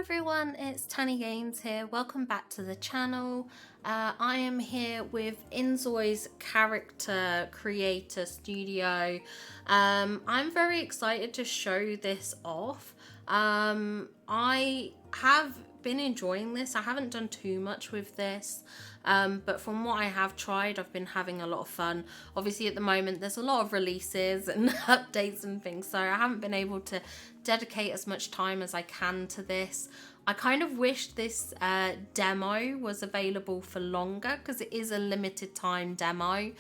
everyone, it's Tanny Games here. Welcome back to the channel. I am here with Inzoi's character creator studio. I'm very excited to show this off. I have been enjoying this. I haven't done too much with this, but from what I have tried, I've been having a lot of fun. Obviously at the moment there's a lot of releases and updates and things, so I haven't been able to dedicate as much time as I can to this. I kind of wish this demo was available for longer, because it is a limited time demo.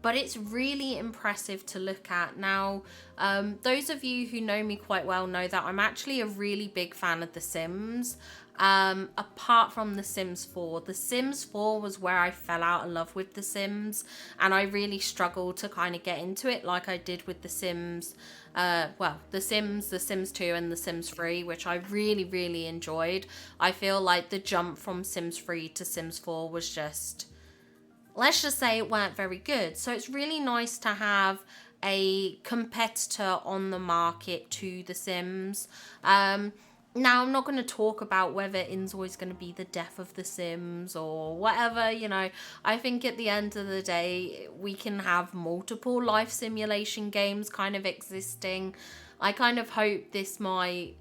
But it's really impressive to look at. Now, those of you who know me quite well know that I'm actually a really big fan of The Sims. Apart from The Sims 4. The Sims 4 was where I fell out of love with The Sims, and I really struggled to kind of get into it like I did with The Sims. The Sims 2 and The Sims 3, which I really enjoyed. I feel like the jump from Sims 3 to Sims 4 was just, let's just say it weren't very good. So it's really nice to have a competitor on the market to The Sims. Now, I'm not going to talk about whether Inzoi is going to be the death of The Sims or whatever, you know. I think at the end of the day, we can have multiple life simulation games kind of existing. I kind of hope this might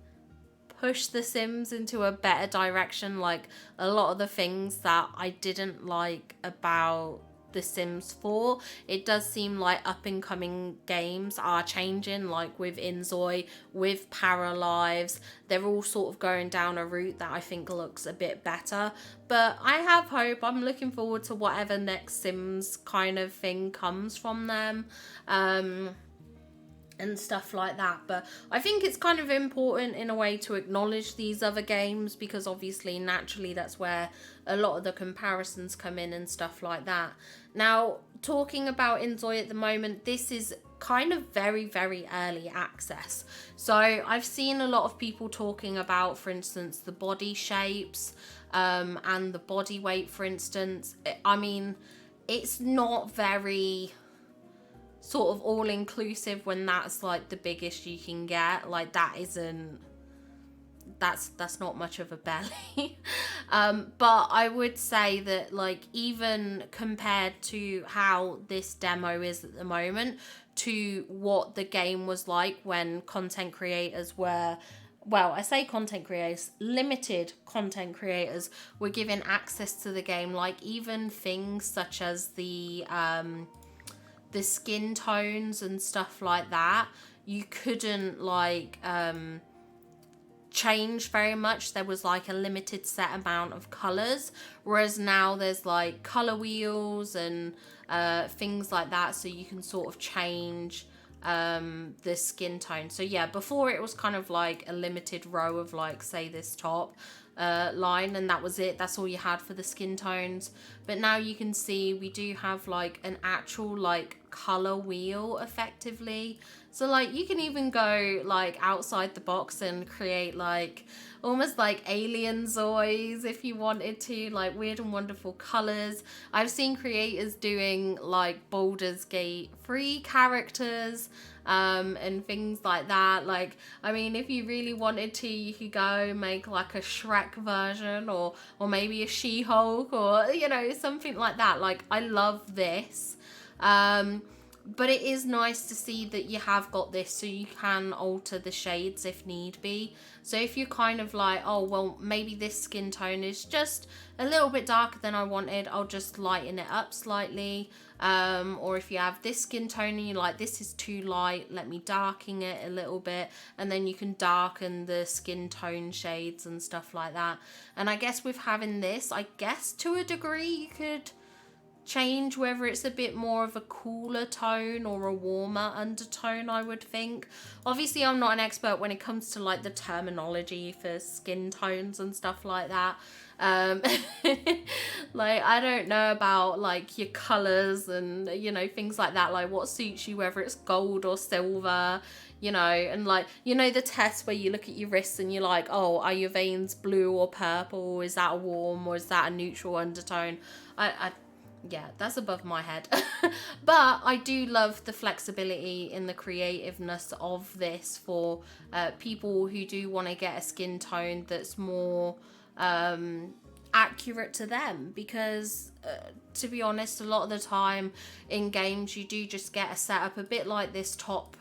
push The Sims into a better direction. Like, a lot of the things that I didn't like about The Sims 4, it does seem like up and coming games are changing, like with Inzoi, with Paralives. They're all sort of going down a route that I think looks a bit better. But I have hope. I'm looking forward to whatever next Sims kind of thing comes from them. And stuff like that. But I think it's kind of important in a way to acknowledge these other games, because obviously naturally that's where a lot of the comparisons come in and stuff like that. Now, talking about Inzoi at the moment, this is kind of very early access. So I've seen a lot of people talking about, for instance, the body shapes and the body weight, for instance. I mean, it's not very sort of all-inclusive when that's like the biggest you can get. Like, that's not much of a belly. But I would say that, like, even compared to how this demo is at the moment to what the game was like when content creators were, well, I say content creators, limited content creators were given access to the game, like even things such as the skin tones and stuff like that, you couldn't like change very much. There was like a limited set amount of colors, whereas now there's like color wheels and things like that, so you can sort of change the skin tone. So yeah, before it was kind of like a limited row of, like, say this top line, and that was it. That's all you had for the skin tones. But now you can see we do have like an actual like color wheel effectively. So like you can even go like outside the box and create like almost like alien Zois if you wanted to, like weird and wonderful colors. I've seen creators doing like Baldur's Gate 3 characters and things like that. Like, I mean, if you really wanted to, you could go make like a Shrek version, or maybe a She-Hulk, or, you know, something like that. Like, I love this. But it is nice to see that you have got this, so you can alter the shades if need be. So if you're kind of like, oh, well, maybe this skin tone is just a little bit darker than I wanted, I'll just lighten it up slightly. Or if you have this skin tone and you're like, this is too light, let me darken it a little bit. And then you can darken the skin tone shades and stuff like that. And I guess with having this, I guess to a degree you could change whether it's a bit more of a cooler tone or a warmer undertone, I would think. Obviously, I'm not an expert when it comes to like the terminology for skin tones and stuff like that. Like, I don't know about like your colors and, you know, things like that, like what suits you, whether it's gold or silver, you know, and like, you know, the test where you look at your wrists and you're like, oh, are your veins blue or purple? Is that a warm or is that a neutral undertone? yeah, that's above my head. But I do love the flexibility in the creativeness of this for people who do want to get a skin tone that's more accurate to them, because to be honest, a lot of the time in games you do just get a setup a bit like this top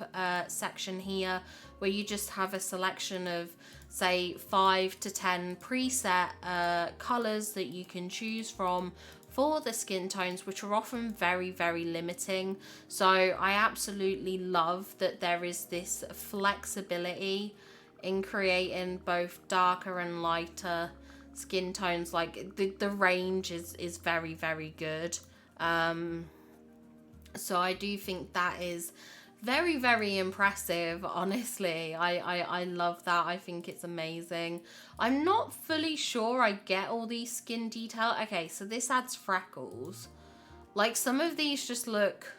section here, where you just have a selection of say 5 to 10 preset colors that you can choose from for the skin tones, which are often very, very limiting. So I absolutely love that there is this flexibility in creating both darker and lighter skin tones. Like the range is very, very good. So I do think that is very, very impressive, honestly. I love that. I think it's amazing. I'm not fully sure I get all these skin detail. Okay, so this adds freckles. Like, some of these just look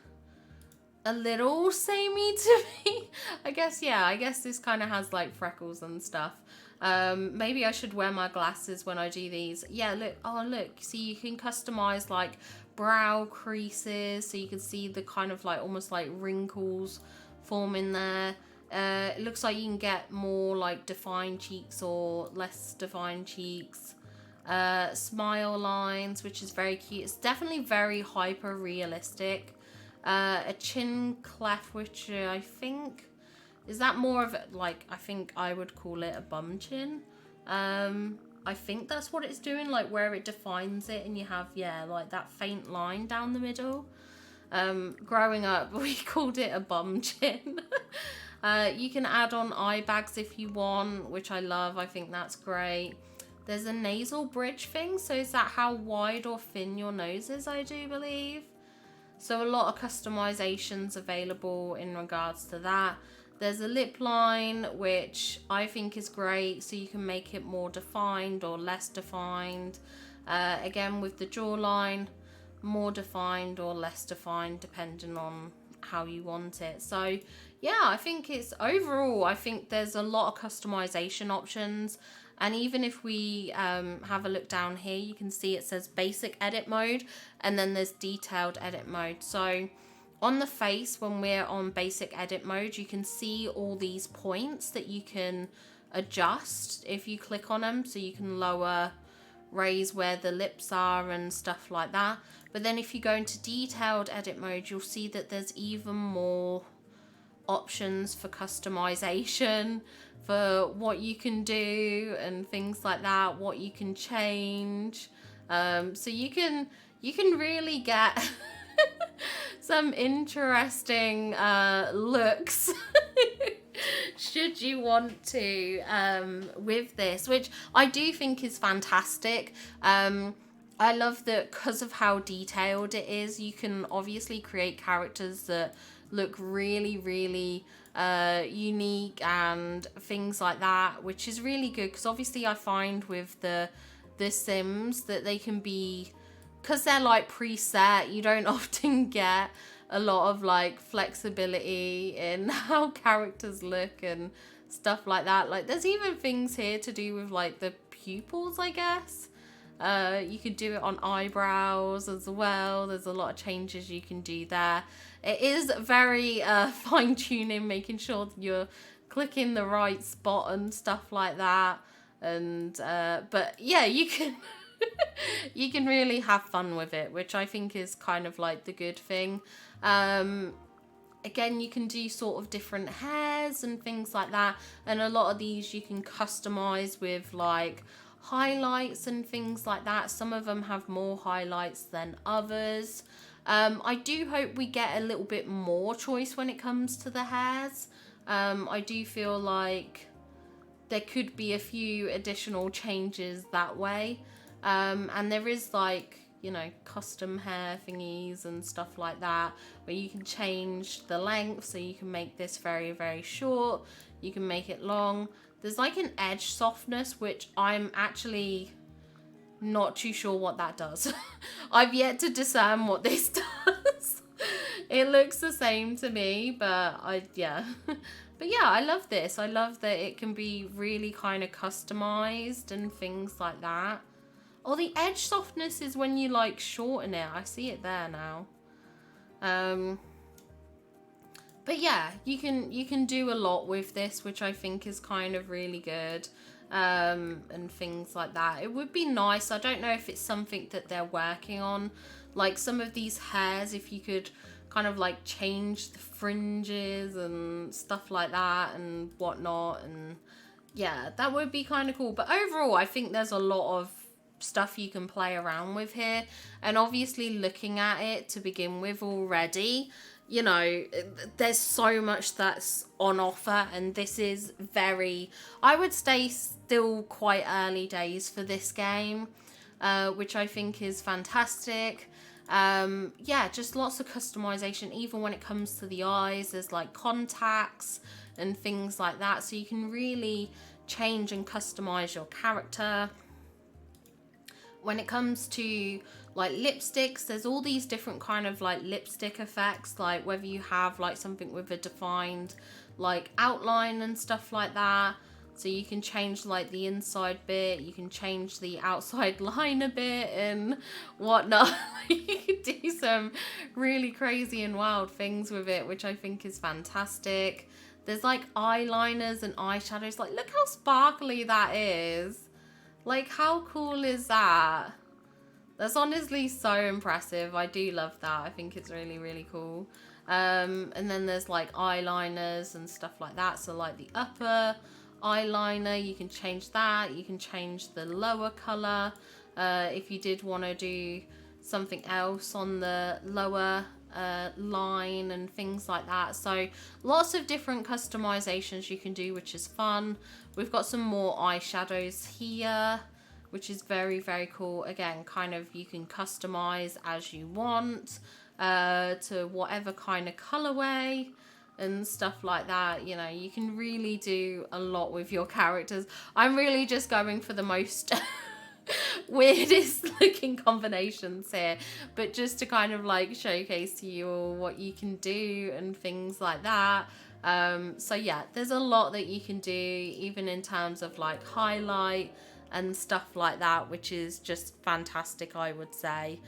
a little samey to me. I guess, yeah, I guess this kind of has like freckles and stuff. Maybe I should wear my glasses when I do these. Yeah, look. Oh, look. See, you can customize like brow creases, so you can see the kind of like almost like wrinkles forming there. It looks like you can get more like defined cheeks or less defined cheeks. Smile lines, which is very cute. It's definitely very hyper realistic. A chin cleft, which I think is that more of like, I think I would call it a bum chin. I think that's what it's doing, like where it defines it and you have, yeah, like that faint line down the middle. Growing up, we called it a bum chin. You can add on eye bags if you want, which I love. I think that's great. There's a nasal bridge thing. So is that how wide or thin your nose is, I do believe. So a lot of customizations available in regards to that. There's a lip line, which I think is great, so you can make it more defined or less defined. Again, with the jawline, more defined or less defined, depending on how you want it. So yeah, I think it's overall, I think there's a lot of customization options. And even if we have a look down here, you can see it says basic edit mode, and then there's detailed edit mode. So on the face, when we're on basic edit mode, you can see all these points that you can adjust if you click on them. So you can lower, raise where the lips are and stuff like that. But then if you go into detailed edit mode, you'll see that there's even more options for customization, for what you can do and things like that, what you can change. So you can really get some interesting looks should you want to with this, which I do think is fantastic. I love that because of how detailed it is, you can obviously create characters that look really, really unique and things like that, which is really good, because obviously I find with the Sims that they can be, because they're like preset, you don't often get a lot of like flexibility in how characters look and stuff like that. Like there's even things here to do with like the pupils, I guess. You could do it on eyebrows as well. There's a lot of changes you can do there. It is very fine-tuning, making sure that you're clicking the right spot and stuff like that. And but yeah, you can you can really have fun with it, which I think is kind of like the good thing. Again, you can do sort of different hairs and things like that, and a lot of these you can customize with like highlights and things like that. Some of them have more highlights than others. I do hope we get a little bit more choice when it comes to the hairs. I do feel like there could be a few additional changes that way. And there is like, you know, custom hair thingies and stuff like that, where you can change the length, so you can make this very, very short, you can make it long. There's like an edge softness, which I'm actually not too sure what that does. I've yet to discern what this does. It looks the same to me, but yeah. But yeah, I love this. I love that it can be really kind of customized and things like that. Or the edge softness is when you like shorten it. I see it there now. But yeah, you can do a lot with this, which I think is kind of really good. And things like that. It would be nice. I don't know if it's something that they're working on. Like some of these hairs, if you could kind of like change the fringes and stuff like that and whatnot. And yeah, that would be kind of cool. But overall, I think there's a lot of stuff you can play around with here. And obviously looking at it to begin with already, you know, there's so much that's on offer, and this is very, I would say, still quite early days for this game, which I think is fantastic. Yeah, just lots of customization, even when it comes to the eyes. There's like contacts and things like that, so you can really change and customize your character. When it comes to like lipsticks, there's all these different kind of like lipstick effects, like whether you have like something with a defined like outline and stuff like that. So you can change like the inside bit, you can change the outside line a bit and whatnot. You can do some really crazy and wild things with it, which I think is fantastic. There's like eyeliners and eyeshadows. Like, look how sparkly that is. Like, how cool is that? That's honestly so impressive. I do love that. I think it's really, really cool. And then there's like eyeliners and stuff like that. So like the upper eyeliner, you can change that. You can change the lower color. If you did want to do something else on the lower line and things like that. So lots of different customizations you can do, which is fun. We've got some more eyeshadows here, which is very, very cool. Again, kind of you can customize as you want to whatever kind of colorway and stuff like that. You know, you can really do a lot with your characters. I'm really just going for the most weirdest looking combinations here, but just to kind of like showcase to you all what you can do and things like that. So yeah, there's a lot that you can do, even in terms of like highlight and stuff like that, which is just fantastic, I would say.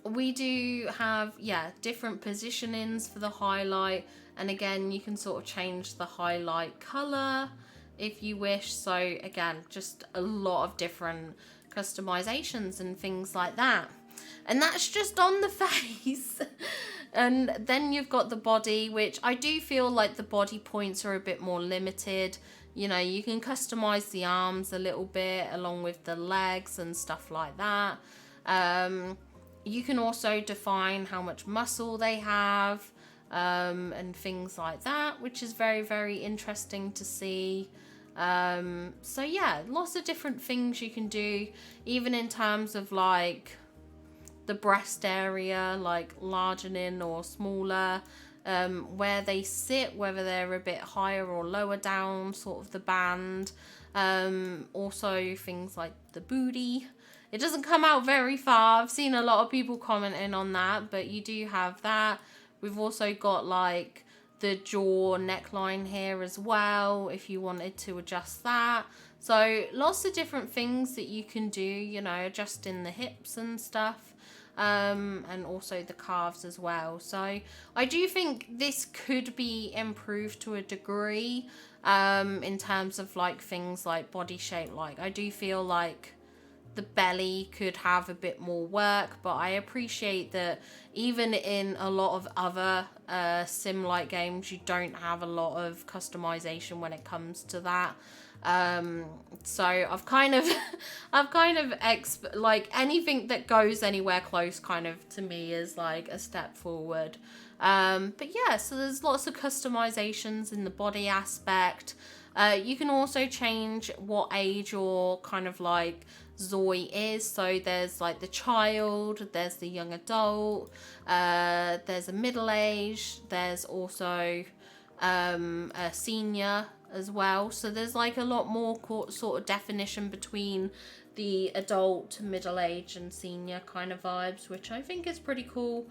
We do have, yeah, different positionings for the highlight, and again, you can sort of change the highlight color if you wish. So again, just a lot of different customizations and things like that. And that's just on the face. And then you've got the body, which I do feel like the body points are a bit more limited. You know, you can customize the arms a little bit along with the legs and stuff like that. You can also define how much muscle they have and things like that, which is very, very interesting to see. So yeah, lots of different things you can do, even in terms of like the breast area, like largening or smaller, where they sit, whether they're a bit higher or lower down, sort of the band. Also things like the booty. It doesn't come out very far. I've seen a lot of people commenting on that, but you do have that. We've also got like the jaw neckline here as well, if you wanted to adjust that. So lots of different things that you can do, you know, adjusting the hips and stuff. And also the calves as well. So I do think this could be improved to a degree in terms of like things like body shape. Like I do feel like the belly could have a bit more work, but I appreciate that even in a lot of other sim-like games, you don't have a lot of customization when it comes to that. So I've kind of like anything that goes anywhere close kind of to me is like a step forward. But yeah, so there's lots of customizations in the body aspect. You can also change what age your kind of like Zoi is. So there's like the child, there's the young adult, there's a middle age, there's also a senior as well. So there's like a lot more sort of definition between the adult, middle age and senior kind of vibes, which I think is pretty cool.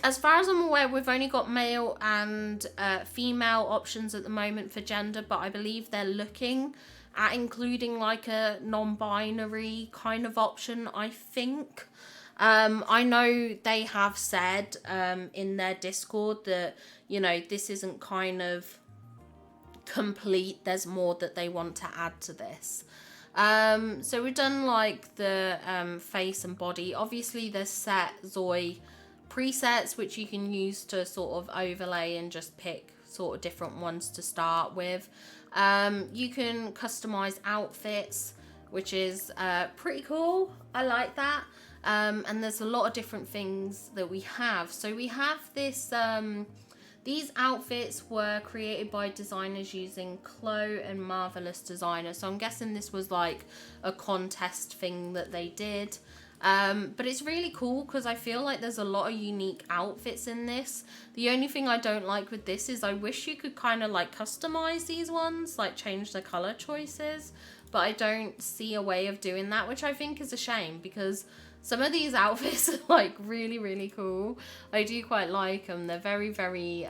As far as I'm aware, we've only got male and female options at the moment for gender, but I believe they're looking at including like a non-binary kind of option, I think. I know they have said in their Discord that, you know, this isn't kind of complete. There's more that they want to add to this. So we've done like the face and body. Obviously there's set Zoi presets which you can use to sort of overlay and just pick sort of different ones to start with. You can customize outfits, which is pretty cool. I like that. And there's a lot of different things that we have. So we have this, these outfits were created by designers using Chloe and Marvelous Designer. So I'm guessing this was like a contest thing that they did. But it's really cool because I feel like there's a lot of unique outfits in this. The only thing I don't like with this is I wish you could kind of like customize these ones, like change the color choices. But I don't see a way of doing that, which I think is a shame because some of these outfits are like really, really cool. I do quite like them. They're very, very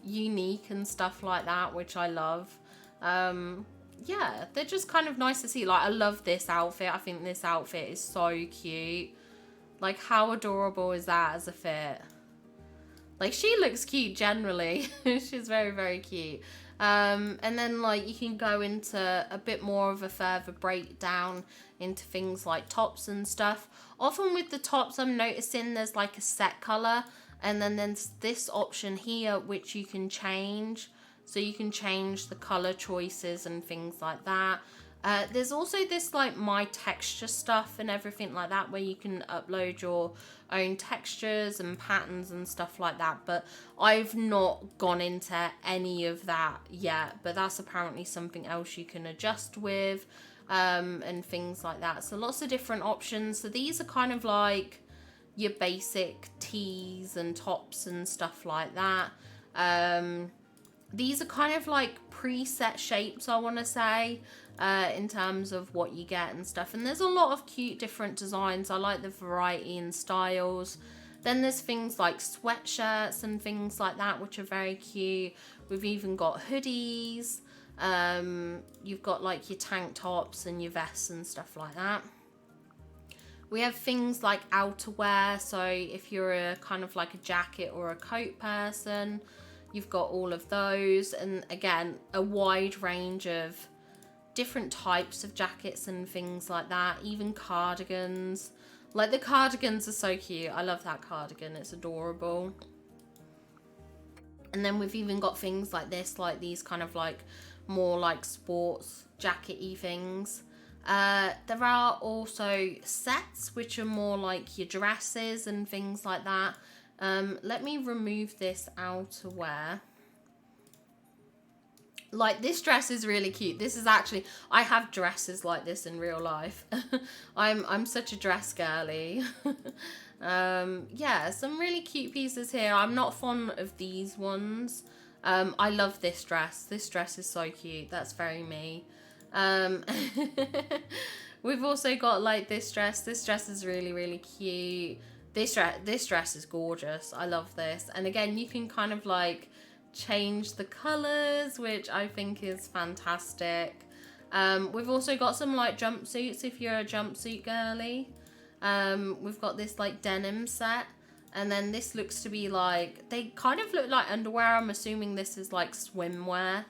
unique and stuff like that, which I love. Yeah, they're just kind of nice to see. Like, I love this outfit. I think this outfit is so cute. Like, how adorable is that as a fit? Like, she looks cute generally. She's very, very cute. And then, like, you can go into a bit more of a further breakdown into things like tops and stuff. Often with the tops, I'm noticing there's, like, a set colour. And then there's this option here, which you can change. So you can change the colour choices and things like that. There's also this like my texture stuff and everything like that where you can upload your own textures and patterns and stuff like that. But I've not gone into any of that yet. But that's apparently something else you can adjust with and things like that. So lots of different options. So these are kind of like your basic tees and tops and stuff like that. These are kind of like preset shapes, I want to say, in terms of what you get and stuff. And there's a lot of cute different designs. I like the variety in styles. Then there's things like sweatshirts and things like that, which are very cute. We've even got hoodies. You've got like your tank tops and your vests and stuff like that. We have things like outerwear. So if you're a kind of like a jacket or a coat person, you've got all of those, and again, a wide range of different types of jackets and things like that, even cardigans. Like the cardigans are so cute. I love that cardigan, it's adorable. And then we've even got things like this, like these kind of like more like sports jacket-y things. There are also sets, which are more like your dresses and things like that. Let me remove this outerwear. Like, this dress is really cute. This is actually, I have dresses like this in real life. I'm such a dress girly. Yeah, some really cute pieces here. I'm not fond of these ones. I love this dress. This dress is so cute. That's very me. We've also got like this dress. This dress is really, really cute. This dress is gorgeous. I love this. And again, you can kind of like change the colors, which I think is fantastic. We've also got some like jumpsuits if you're a jumpsuit girly. We've got this like denim set. And then this looks to be like, they kind of look like underwear. I'm assuming this is like swimwear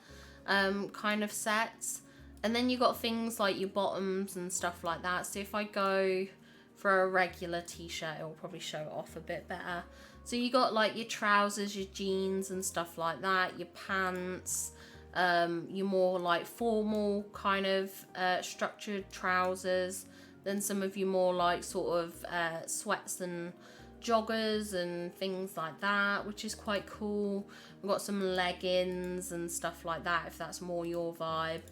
kind of sets. And then you got things like your bottoms and stuff like that. So if I go for a regular t-shirt, it will probably show it off a bit better. So you got like your trousers, your jeans and stuff like that, your pants, your more like formal kind of structured trousers, then some of your more like sort of sweats and joggers and things like that, which is quite cool. We've got some leggings and stuff like that if that's more your vibe.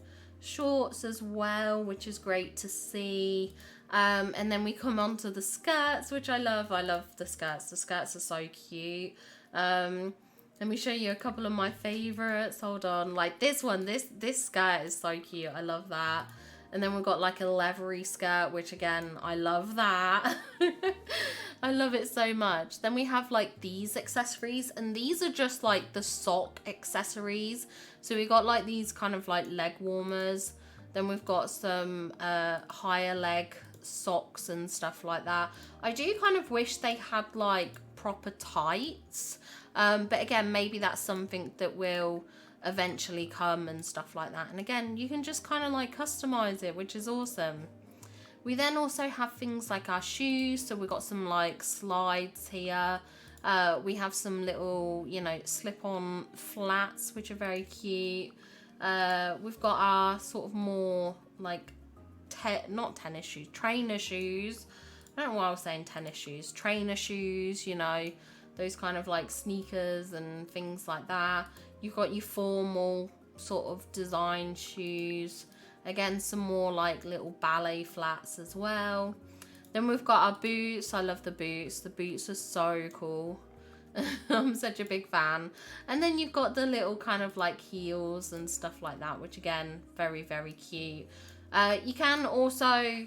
Shorts as well, which is great to see. And then we come on to the skirts, which I love. I love the skirts. The skirts are so cute. Let me show you a couple of my favorites. Hold on. Like this one, this skirt is so cute. I love that. And then we've got like a leathery skirt, which again, I love that. I love it so much. Then we have like these accessories, and these are just like the sock accessories. So we got like these kind of like leg warmers. Then we've got some higher leg socks and stuff like that. I do kind of wish they had like proper tights, but again, maybe that's something that will eventually come and stuff like that. And again, you can just kind of like customize it, which is awesome. We then also have things like our shoes. So we've got some like slides here. We have some little, you know, slip-on flats, which are very cute. We've got our sort of more like, not tennis shoes, trainer shoes. I don't know why I was saying tennis shoes. Trainer shoes, you know, those kind of like sneakers and things like that. You've got your formal sort of design shoes. Again, some more like little ballet flats as well. Then we've got our boots. I love the boots. The boots are so cool. I'm such a big fan. And then you've got the little kind of like heels and stuff like that, which again, very, very cute. You can also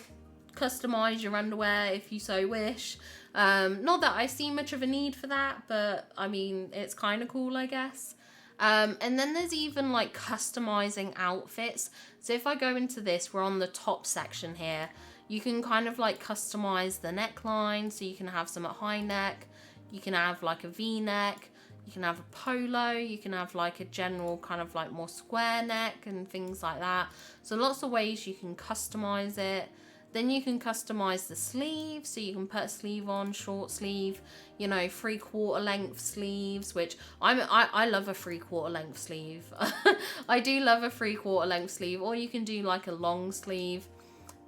customize your underwear if you so wish. Not that I see much of a need for that, but I mean, it's kind of cool, I guess. And then there's even like customizing outfits. So if I go into this, we're on the top section here. You can kind of like customize the neckline. So you can have some at high neck. You can have like a V-neck. You can have a polo. You can have like a general kind of like more square neck and things like that. So lots of ways you can customize it. Then you can customize the sleeve, so you can put a sleeve on, short sleeve, you know, 3/4 length sleeves, which I love a 3/4 length sleeve. I do love a 3/4 length sleeve, or you can do like a long sleeve.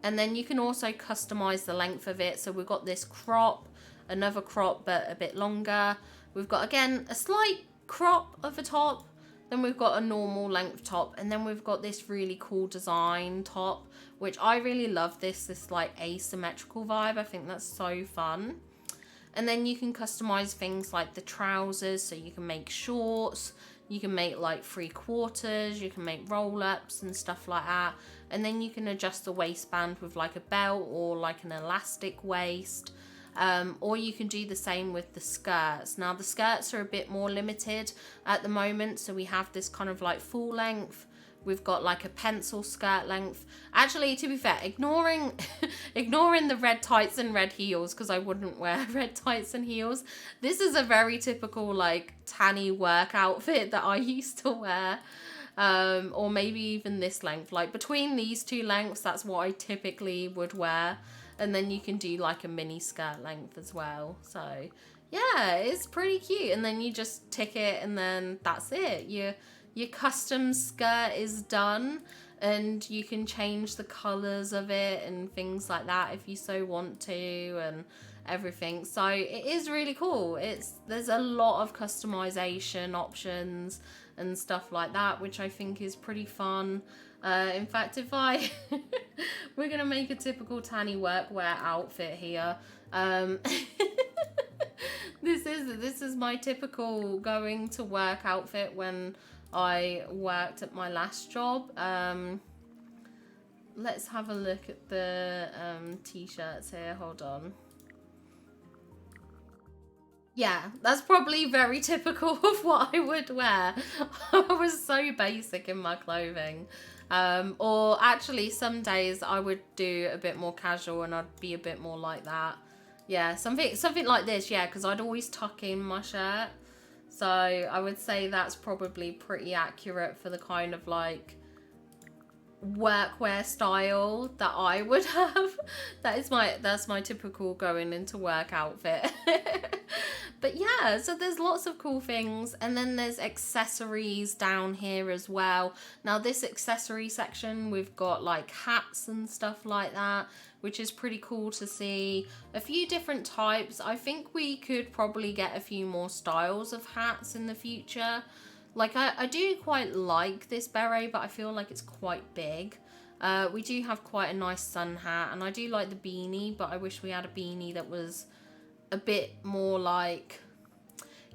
And then you can also customize the length of it. So we've got this crop, another crop, but a bit longer. We've got, again, a slight crop of a top. Then we've got a normal length top, and then we've got this really cool design top, which I really love this like asymmetrical vibe. I think that's so fun. And then you can customize things like the trousers, so you can make shorts, you can make like 3/4, you can make roll-ups and stuff like that. And then you can adjust the waistband with like a belt or like an elastic waist. Or you can do the same with the skirts. Now the skirts are a bit more limited at the moment, so we have this kind of like full length. We've got like a pencil skirt length. Actually, to be fair, ignoring the red tights and red heels, because I wouldn't wear red tights and heels. This is a very typical like tanny work outfit that I used to wear. Or maybe even this length. Like between these two lengths, that's what I typically would wear. And then you can do like a mini skirt length as well. So yeah, it's pretty cute. And then you just tick it and then that's it. Your custom skirt is done, and you can change the colors of it and things like that if you so want to, and everything. So it is really cool. There's a lot of customization options and stuff like that, which I think is pretty fun. In fact, if we're gonna make a typical tanny workwear outfit here. This is my typical going to work outfit when I worked at my last job. Let's have a look at the t-shirts here. Hold on. Yeah, that's probably very typical of what I would wear. I was so basic in my clothing. Or actually some days I would do a bit more casual and I'd be a bit more like that. Yeah, something like this, yeah, because I'd always tuck in my shirt. So I would say that's probably pretty accurate for the kind of like workwear style that I would have. That's my typical going into work outfit. But yeah, so there's lots of cool things, and then there's accessories down here as well. Now this accessory section, we've got like hats and stuff like that, which is pretty cool to see. A few different types. I think we could probably get a few more styles of hats in the future. Like I do quite like this beret, but I feel like it's quite big. We do have quite a nice sun hat, and I do like the beanie, but I wish we had a beanie that was a bit more like,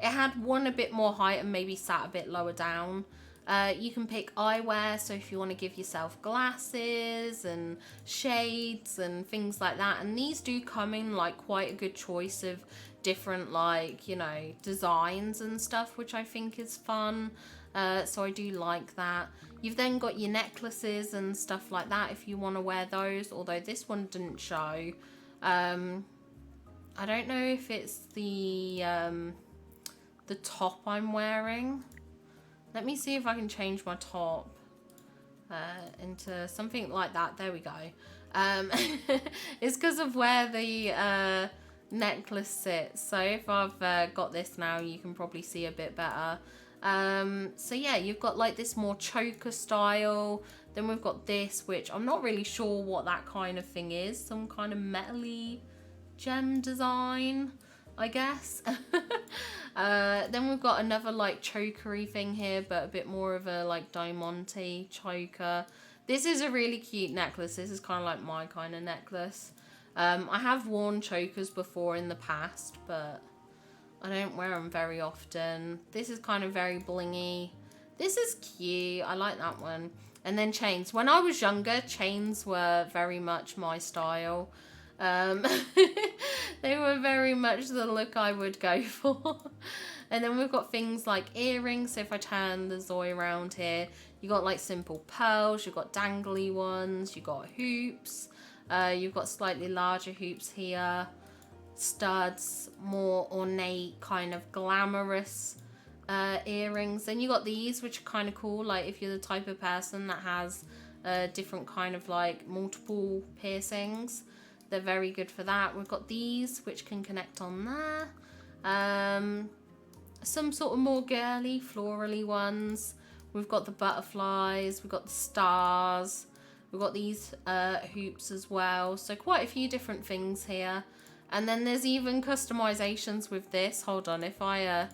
it had one a bit more height and maybe sat a bit lower down. You can pick eyewear, so if you want to give yourself glasses and shades and things like that, and these do come in like quite a good choice of different like, you know, designs and stuff, which I think is fun. So I do like that. You've then got your necklaces and stuff like that if you want to wear those, although this one didn't show. I don't know if it's the top I'm wearing. Let me see if I can change my top into something like that. There we go. It's because of where the necklace sits. So if I've got this now, you can probably see a bit better. So yeah, you've got like this more choker style. Then we've got this, which I'm not really sure what that kind of thing is. Some kind of metally gem design, I guess. Then we've got another like chokery thing here, but a bit more of a like diamante choker. This is a really cute necklace. This is kind of like my kind of necklace. I have worn chokers before in the past, but I don't wear them very often. This is kind of very blingy. This is cute. I like that one. And then chains. When I was younger, chains were very much my style. They were very much the look I would go for. And then we've got things like earrings. So if I turn the Zoi around here, you got like simple pearls, you've got dangly ones, you've got hoops, you've got slightly larger hoops here, studs, more ornate, kind of glamorous earrings. Then you got these, which are kind of cool, like if you're the type of person that has different kind of like multiple piercings, they're very good for that. We've got these, which can connect on there. Some sort of more girly, florally ones. We've got the butterflies, we've got the stars, we've got these hoops as well. So quite a few different things here. And then there's even customizations with this. Hold on, if I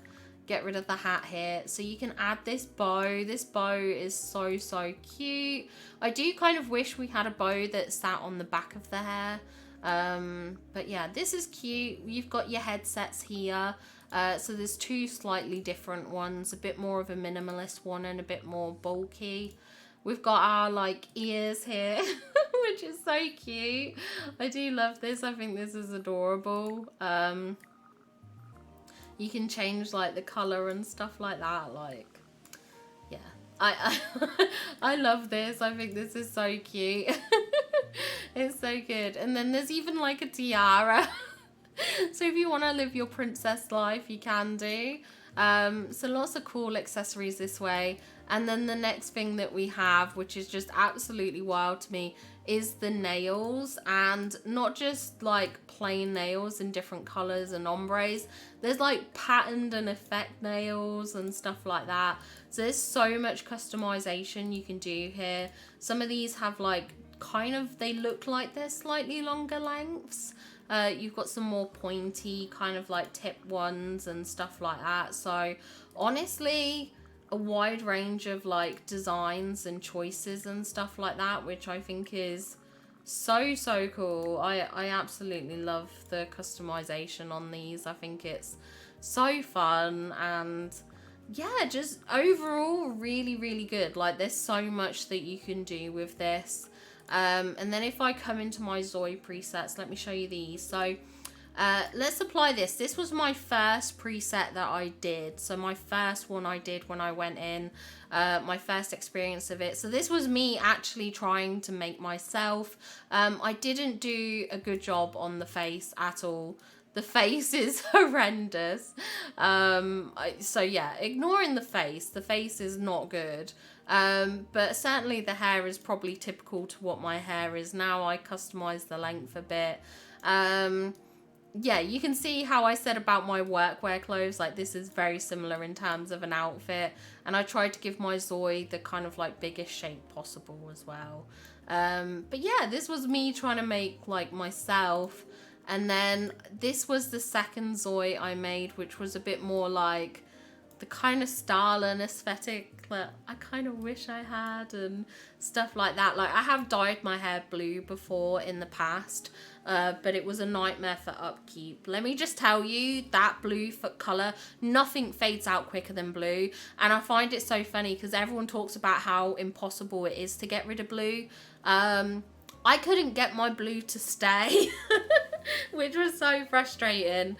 get rid of the hat here. So you can add this bow. This bow is so, so cute. I do kind of wish we had a bow that sat on the back of the hair. But yeah, this is cute. You've got your headsets here. So there's two slightly different ones, a bit more of a minimalist one and a bit more bulky. We've got our like ears here, which is so cute. I do love this. I think this is adorable. You can change like the color and stuff like that. Like, yeah, I love this. I think this is so cute. It's so good. And then there's even like a tiara. So if you want to live your princess life, you can do. So lots of cool accessories this way. And then the next thing that we have, which is just absolutely wild to me, is the nails. And not just like plain nails in different colors and ombres. There's like patterned and effect nails and stuff like that. So there's so much customization you can do here. Some of these have like kind of, they look like they're slightly longer lengths. You've got some more pointy kind of like tip ones and stuff like that. So honestly, a wide range of like designs and choices and stuff like that, which I think is so, so cool. I absolutely love the customization on these. I think it's so fun and yeah, just overall really, really good. Like there's so much that you can do with this. And then if I come into my Zoi presets, let me show you these. So let's apply this. This was my first preset that I did. So my first one I did when I went in, my first experience of it. So this was me actually trying to make myself. I didn't do a good job on the face at all. The face is horrendous. So yeah, ignoring the face is not good. But certainly the hair is probably typical to what my hair is now. I customized the length a bit. Yeah, you can see how I said about my workwear clothes, like this is very similar in terms of an outfit. And I tried to give my Zoi the kind of like biggest shape possible as well. But yeah, this was me trying to make like myself. And then this was the second Zoi I made, which was a bit more like the kind of style and aesthetic that I kind of wish I had and stuff like that. Like I have dyed my hair blue before in the past, but it was a nightmare for upkeep. Let me just tell you, that blue colour, nothing fades out quicker than blue. And I find it so funny because everyone talks about how impossible it is to get rid of blue. I couldn't get my blue to stay. which was so frustrating.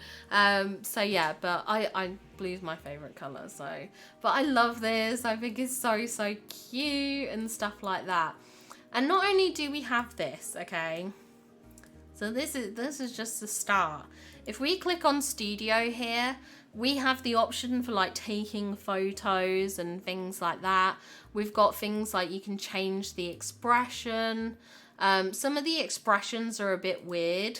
So yeah, but I blue's my favorite color. So, but I love this. I think it's so cute and stuff like that. And not only do we have this, okay. So this is just the start. If we click on studio here, we have the option for like taking photos and things like that. We've got things like you can change the expression. Some of the expressions are a bit weird.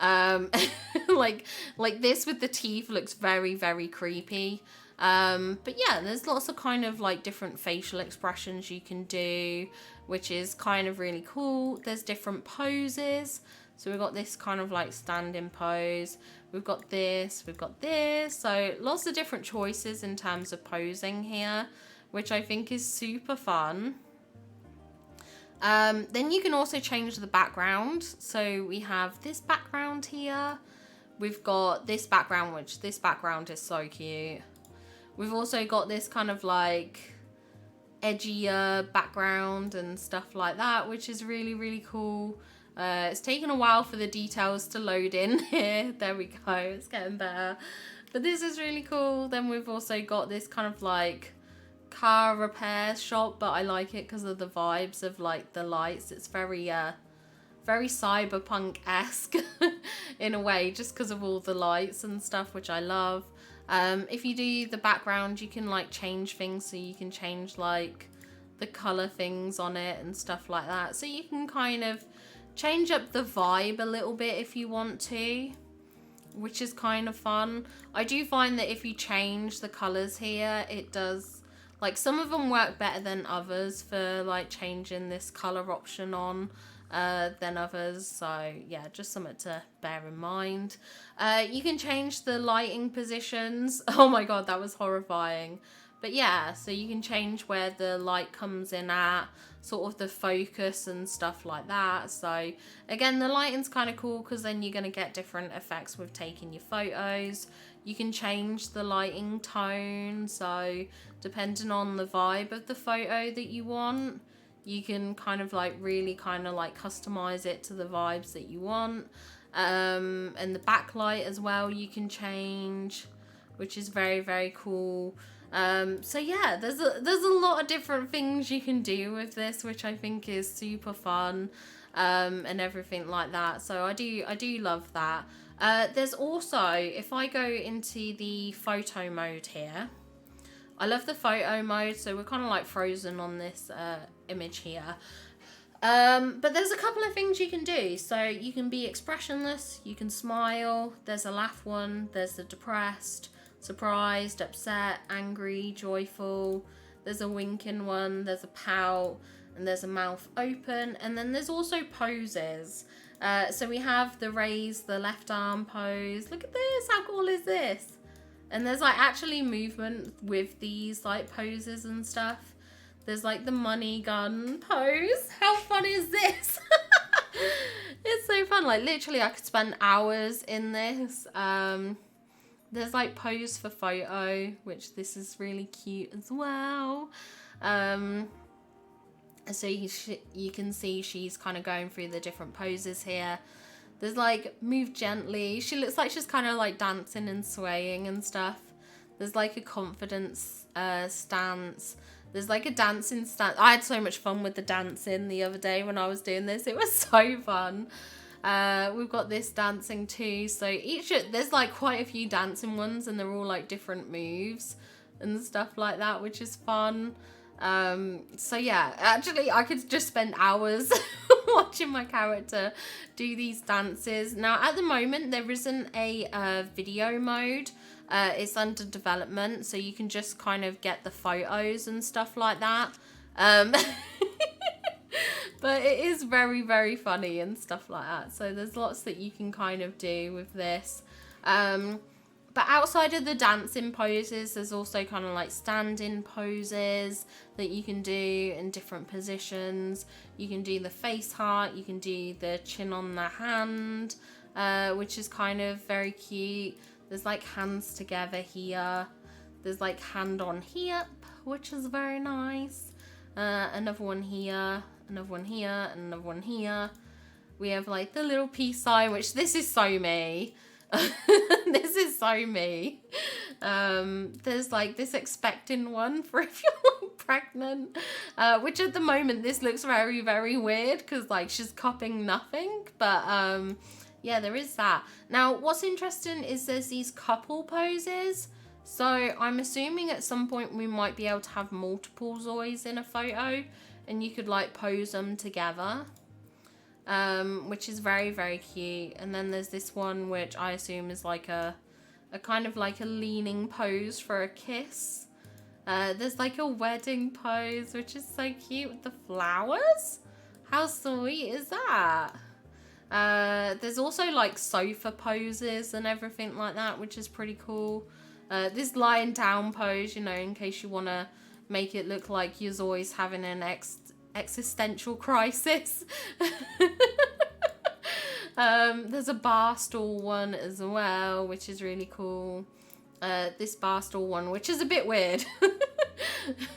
Like this with the teeth looks very creepy. But yeah, there's lots of kind of like different facial expressions you can do, which is kind of really cool. There's different poses. So we've got this kind of like standing pose. We've got this, we've got this. So lots of different choices in terms of posing here, which I think is super fun. Then you can also change the background. So we have this background here. We've got this background, which this background is so cute. We've also got this kind of like edgier background and stuff like that, which is really cool. It's taken a while for the details to load in here. There we go, it's getting better. But this is really cool. Then we've also got this kind of like car repair shop, but I like it because of the vibes of like the lights. It's very cyberpunk-esque in a way, just because of all the lights and stuff, which I love. If you do the background, you can like change things, so you can change like the color things on it and stuff like that. So you can kind of change up the vibe a little bit if you want to, which is kind of fun. I do find that if you change the colors here, it does, like some of them work better than others for like changing this color option on than others. So yeah, just something to bear in mind. You can change the lighting positions. Oh my god, that was horrifying. But yeah, so you can change where the light comes in at, sort of the focus and stuff like that. So again, the lighting's kind of cool because then you're going to get different effects with taking your photos. You can change the lighting tone, so depending on the vibe of the photo that you want, you can kind of like really kind of like customize it to the vibes that you want. And the backlight as well you can change, which is very cool. So yeah, there's a lot of different things you can do with this, which I think is super fun, and everything like that. So I do love that. There's also, if I go into the photo mode here, I love the photo mode. So we're kind of like frozen on this image here. But there's a couple of things you can do. So you can be expressionless, you can smile, there's a laugh one, there's the depressed, surprised, upset, angry, joyful, there's a winking one, there's a pout, and there's a mouth open, and then there's also poses. So we have the raise the left arm pose. Look at this, how cool is this? And there's like actually movement with these like poses and stuff. There's like the money gun pose. How fun is this? It's so fun. Like literally I could spend hours in this. There's like pose for photo, which this is really cute as well. So you can see she's kind of going through the different poses here. There's like move gently. She looks like she's kind of like dancing and swaying and stuff. There's like a confidence stance. There's like a dancing stance. I had so much fun with the dancing the other day when I was doing this. It was so fun. We've got this dancing too. So there's like quite a few dancing ones, and they're all like different moves and stuff like that, which is fun. So yeah, actually I could just spend hours watching my character do these dances. Now at the moment there isn't a video mode. It's under development, so you can just kind of get the photos and stuff like that. But it is very funny and stuff like that. So there's lots that you can kind of do with this. But outside of the dancing poses, there's also kind of like standing poses that you can do in different positions. You can do the face heart, you can do the chin on the hand, which is kind of very cute. There's like hands together here. There's like hand on hip, which is very nice. Another one here, another one here, and another one here. We have like the little peace sign, which this is so me. This is so me. There's like this expecting one for if you're like pregnant, which at the moment this looks very, very weird because like she's cupping nothing, but yeah, there is that. Now what's interesting is there's these couple poses, so I'm assuming at some point we might be able to have multiple Zois in a photo and you could like pose them together. Which is very, very cute. And then there's this one which I assume is like a kind of like a leaning pose for a kiss. There's like a wedding pose, which is so cute with the flowers. How sweet is that? There's also like sofa poses and everything like that, which is pretty cool. This lying down pose, you know, in case you want to make it look like you're always having an existential crisis. There's a bar stool one as well, which is really cool. This bar stool one, which is a bit weird.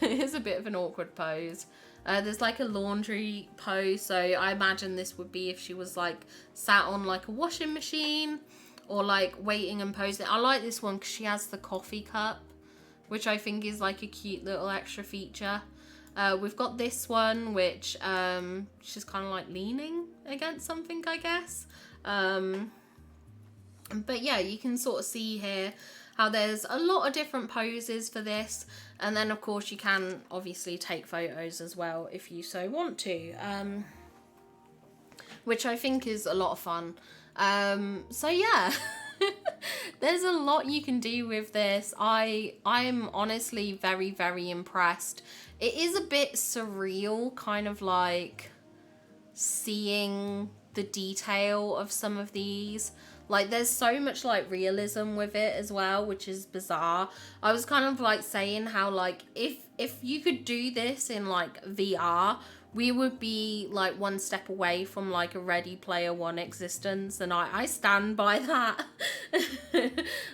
It's a bit of an awkward pose. There's like a laundry pose, so I imagine this would be if she was like sat on like a washing machine or like waiting and posing. I like this one because she has the coffee cup, which I think is like a cute little extra feature. We've got this one, which she's kind of like leaning against something, I guess. But yeah, you can sort of see here how there's a lot of different poses for this. And then, of course, you can obviously take photos as well if you so want to, which I think is a lot of fun. So yeah. There's a lot you can do with this. I'm honestly very, very impressed. It is a bit surreal, kind of like seeing the detail of some of these. Like there's so much like realism with it as well, which is bizarre. I was kind of like saying how like if you could do this in like VR, we would be like one step away from like a Ready Player One existence, and I stand by that.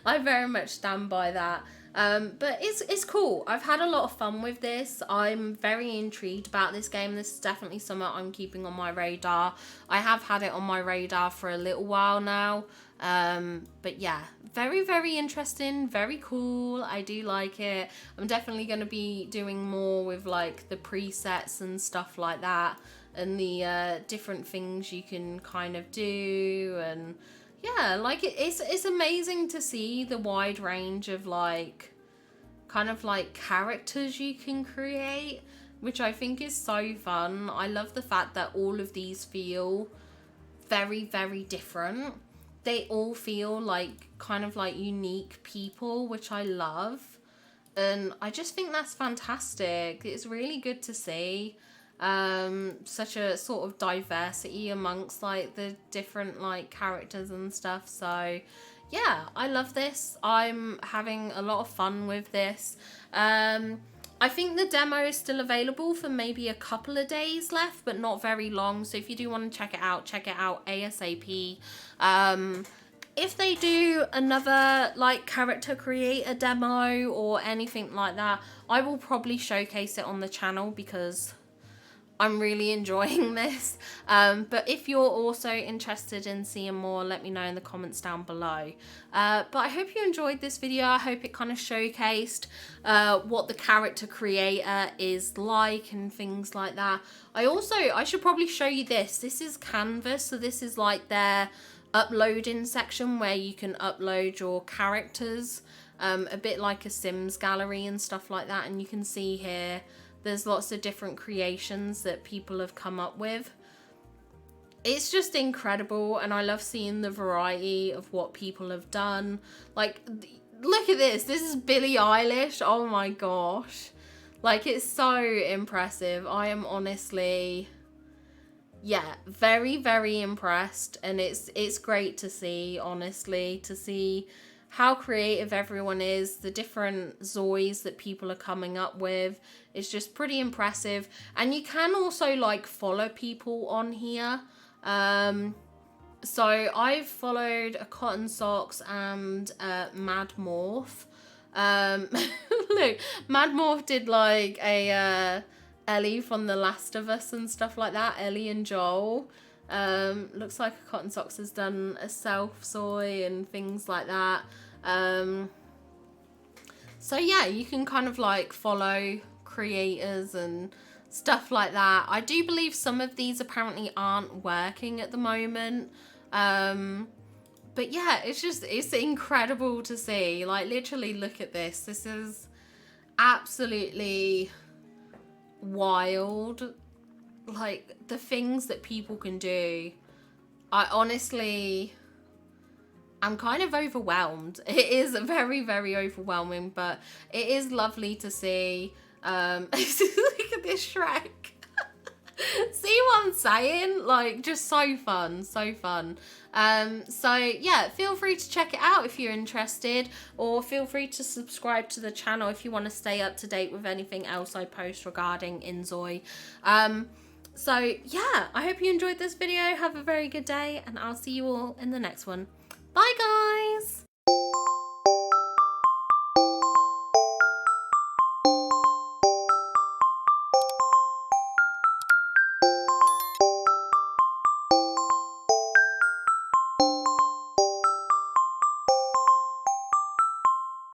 I very much stand by that. But it's cool. I've had a lot of fun with this. I'm very intrigued about this game. This is definitely something I'm keeping on my radar. I have had it on my radar for a little while now. But yeah, very, very interesting, very cool. I do like it. I'm definitely going to be doing more with like the presets and stuff like that, and the different things you can kind of do. And yeah, like it's amazing to see the wide range of like kind of like characters you can create, which I think is so fun. I love the fact that all of these feel very, very different. They all feel like kind of like unique people, which I love. And I just think that's fantastic. It's really good to see such a sort of diversity amongst like the different like characters and stuff. So yeah, I love this. I'm having a lot of fun with this. I think the demo is still available for maybe a couple of days left, but not very long. So if you do want to check it out ASAP. If they do another like character creator demo or anything like that, I will probably showcase it on the channel because I'm really enjoying this. But if you're also interested in seeing more, let me know in the comments down below. But I hope you enjoyed this video. I hope it kind of showcased what the character creator is like and things like that. I should probably show you this. This is Canvas, so this is like their uploading section where you can upload your characters, a bit like a Sims gallery and stuff like that. And you can see here there's lots of different creations that people have come up with. It's just incredible, and I love seeing the variety of what people have done. Like, look at this. This is Billie Eilish. Oh my gosh. Like, it's so impressive. I am honestly, yeah, very, very impressed. And it's great to see, honestly, to see how creative everyone is, the different Zois that people are coming up with. It's just pretty impressive. And you can also like follow people on here. So I've followed a Cotton Socks and Mad Morph. Look, Mad Morph did like a Ellie from The Last of Us and stuff like that, Ellie and Joel. Looks like a Cotton Socks has done a self-soy and things like that. So yeah, you can kind of like follow creators and stuff like that. I do believe some of these apparently aren't working at the moment. But yeah, it's incredible to see. Like, literally look at this. This is absolutely wild. Like, the things that people can do. I honestly, I'm kind of overwhelmed. It is very, very overwhelming, but it is lovely to see. Look at this Shrek. See what I'm saying? Like, just so fun, so fun. So yeah, feel free to check it out if you're interested, or feel free to subscribe to the channel if you want to stay up to date with anything else I post regarding Inzoi. So yeah, I hope you enjoyed this video. Have a very good day, and I'll see you all in the next one. Bye guys!